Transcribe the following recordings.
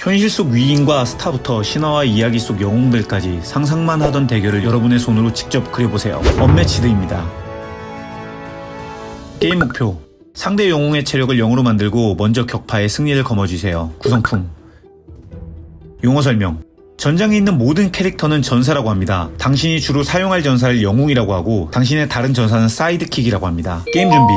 현실 속 위인과 스타부터 신화와 이야기 속 영웅들까지 상상만 하던 대결을 여러분의 손으로 직접 그려보세요. 언매치드입니다. 게임 목표: 상대 영웅의 체력을 0으로 만들고 먼저 격파해 승리를 거머쥐세요. 구성품: 용어 설명: 전장에 있는 모든 캐릭터는 전사라고 합니다. 당신이 주로 사용할 전사를 영웅이라고 하고 당신의 다른 전사는 사이드킥이라고 합니다. 게임 준비: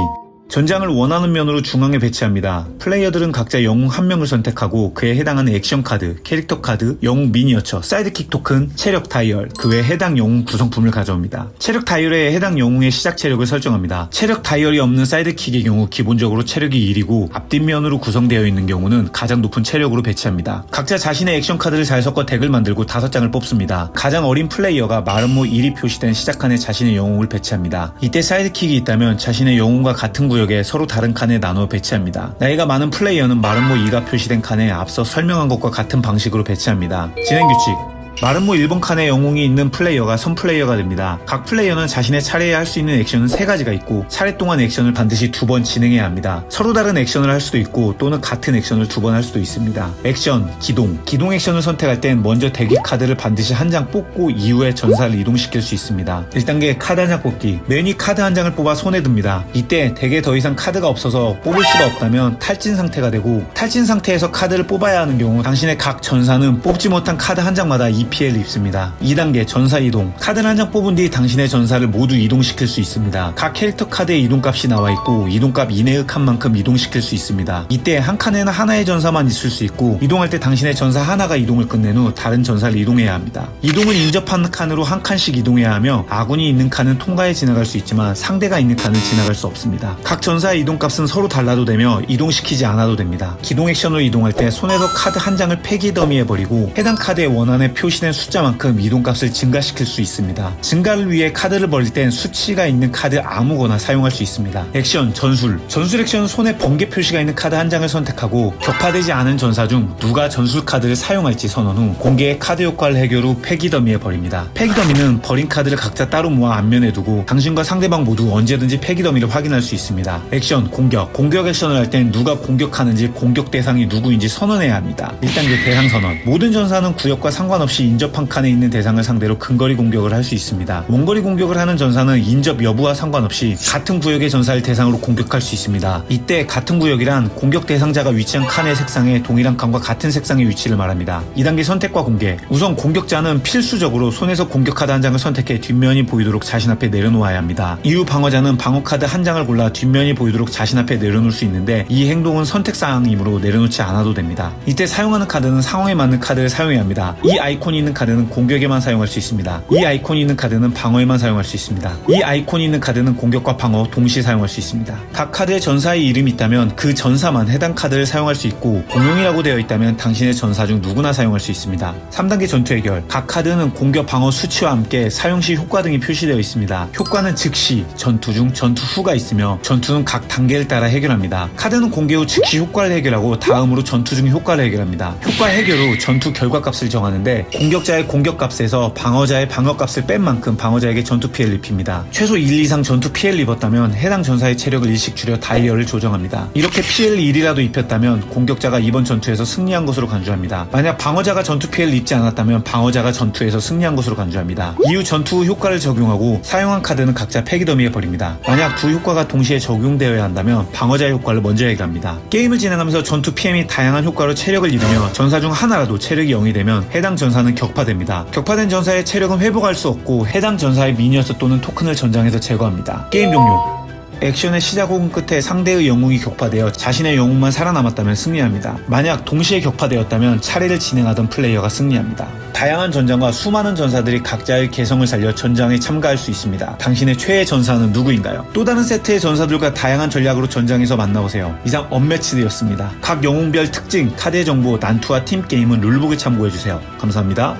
전장을 원하는 면으로 중앙에 배치합니다. 플레이어들은 각자 영웅 한 명을 선택하고 그에 해당하는 액션 카드, 캐릭터 카드, 영웅 미니어처, 사이드킥 토큰, 체력 다이얼, 그 외 해당 영웅 구성품을 가져옵니다. 체력 다이얼에 해당 영웅의 시작 체력을 설정합니다. 체력 다이얼이 없는 사이드킥의 경우 기본적으로 체력이 1이고 앞뒷면으로 구성되어 있는 경우는 가장 높은 체력으로 배치합니다. 각자 자신의 액션 카드를 잘 섞어 덱을 만들고 5장을 뽑습니다. 가장 어린 플레이어가 마름모 1이 표시된 시작 칸에 자신의 영웅을 배치합니다. 이때 사이드킥이 있다면 자신의 영웅과 같은 구역에 서로 다른 칸에 나누어 배치합니다. 나이가 많은 플레이어는 마름모 2가 표시된 칸에 앞서 설명한 것과 같은 방식으로 배치합니다. 진행 규칙: 마름모 1번 칸에 영웅이 있는 플레이어가 선플레이어가 됩니다. 각 플레이어는 자신의 차례에 할 수 있는 액션은 3가지가 있고 차례 동안 액션을 반드시 2번 진행해야 합니다. 서로 다른 액션을 할 수도 있고 또는 같은 액션을 2번 할 수도 있습니다. 액션, 기동 액션을 선택할 땐 먼저 대기 카드를 반드시 한 장 뽑고 이후에 전사를 이동시킬 수 있습니다. 1단계 카드 한 장 뽑기: 맨 위 카드 한 장을 뽑아 손에 듭니다. 이때 덱에 더 이상 카드가 없어서 뽑을 수가 없다면 탈진 상태가 되고 탈진 상태에서 카드를 뽑아야 하는 경우 당신의 각 전사는 뽑지 못한 카드 한 장마다 피해를 입습니다. 2단계 전사 이동: 카드를 한 장 뽑은 뒤 당신의 전사를 모두 이동시킬 수 있습니다. 각 캐릭터 카드의 이동값이 나와있고 이동값 이내의 칸만큼 이동시킬 수 있습니다. 이때 한 칸에는 하나의 전사만 있을 수 있고 이동할 때 당신의 전사 하나가 이동을 끝낸 후 다른 전사를 이동해야 합니다. 이동은 인접한 칸으로 한 칸씩 이동해야 하며 아군이 있는 칸은 통과해 지나갈 수 있지만 상대가 있는 칸은 지나갈 수 없습니다. 각 전사의 이동값은 서로 달라도 되며 이동시키지 않아도 됩니다. 기동 액션으로 이동할 때 손에서 카드 한 장을 폐기 더미해버리고 해당 카드의 원안에 표시된 숫자만큼 이동값을 증가시킬 수 있습니다. 증가를 위해 카드를 벌릴 땐 수치가 있는 카드 아무거나 사용할 수 있습니다. 액션, 전술 액션은 손에 번개 표시가 있는 카드 한 장을 선택하고 격파되지 않은 전사 중 누가 전술 카드를 사용할지 선언 후 공개의 카드 효과를 해결 후 폐기 더미에 버립니다. 폐기 더미는 버린 카드를 각자 따로 모아 앞면에 두고 당신과 상대방 모두 언제든지 폐기 더미를 확인할 수 있습니다. 액션, 공격 액션을 할 땐 누가 공격하는지 공격 대상이 누구인지 선언해야 합니다. 1단계 대상 선언: 모든 전사는 구역과 상관없이 인접한 칸에 있는 대상을 상대로 근거리 공격을 할 수 있습니다. 원거리 공격을 하는 전사는 인접 여부와 상관없이 같은 구역의 전사를 대상으로 공격할 수 있습니다. 이때 같은 구역이란 공격 대상자가 위치한 칸의 색상에 동일한 칸과 같은 색상의 위치를 말합니다. 2단계 선택과 공개: 우선 공격자는 필수적으로 손에서 공격 카드 한 장을 선택해 뒷면이 보이도록 자신 앞에 내려놓아야 합니다. 이후 방어자는 방어 카드 한 장을 골라 뒷면이 보이도록 자신 앞에 내려놓을 수 있는데 이 행동은 선택사항이므로 내려놓지 않아도 됩니다. 이때 사용하는 카드는 상황에 맞는 카드를 사용해야 합니다. 이 아이콘이 있는 카드는 공격에만 사용할 수 있습니다. 이 아이콘이 있는 카드는 방어에만 사용할 수 있습니다. 이 아이콘이 있는 카드는 공격과 방어 동시에 사용할 수 있습니다. 각 카드에 전사의 이름이 있다면 그 전사만 해당 카드를 사용할 수 있고 공용이라고 되어 있다면 당신의 전사 중 누구나 사용할 수 있습니다. 3단계 전투 해결: 각 카드는 공격, 방어 수치와 함께 사용시 효과 등이 표시되어 있습니다. 효과는 즉시, 전투 중, 전투 후가 있으며 전투는 각 단계를 따라 해결합니다. 카드는 공개 후 즉시 효과를 해결하고 다음으로 전투 중 효과를 해결합니다. 효과 해결 후 전투 결과값을 정하는데 공격자의 공격값에서 방어자의 방어값을 뺀 만큼 방어자에게 전투 피해를 입힙니다. 최소 1 이상 전투 피해를 입었다면 해당 전사의 체력을 1씩 줄여 다이얼을 조정합니다. 이렇게 피해를 1이라도 입혔다면 공격자가 이번 전투에서 승리한 것으로 간주합니다. 만약 방어자가 전투 피해를 입지 않았다면 방어자가 전투에서 승리한 것으로 간주합니다. 이후 전투 후 효과를 적용하고 사용한 카드는 각자 폐기 더미에 버립니다. 만약 두 효과가 동시에 적용되어야 한다면 방어자의 효과를 먼저 해결합니다. 게임을 진행하면서 전투 피해 및 다양한 효과로 체력을 잃으며 전사 중 하나라도 체력이 0이 되면 해당 전사는 격파됩니다. 격파된 전사의 체력은 회복할 수 없고 해당 전사의 미니어스 또는 토큰을 전장에서 제거합니다. 게임 종료. 액션의 시작 혹은 끝에 상대의 영웅이 격파되어 자신의 영웅만 살아남았다면 승리합니다. 만약 동시에 격파되었다면 차례를 진행하던 플레이어가 승리합니다. 다양한 전장과 수많은 전사들이 각자의 개성을 살려 전장에 참가할 수 있습니다. 당신의 최애 전사는 누구인가요? 또 다른 세트의 전사들과 다양한 전략으로 전장에서 만나보세요. 이상 언매치드였습니다. 각 영웅별 특징, 카드의 정보, 난투와 팀게임은 룰북을 참고해주세요. 감사합니다.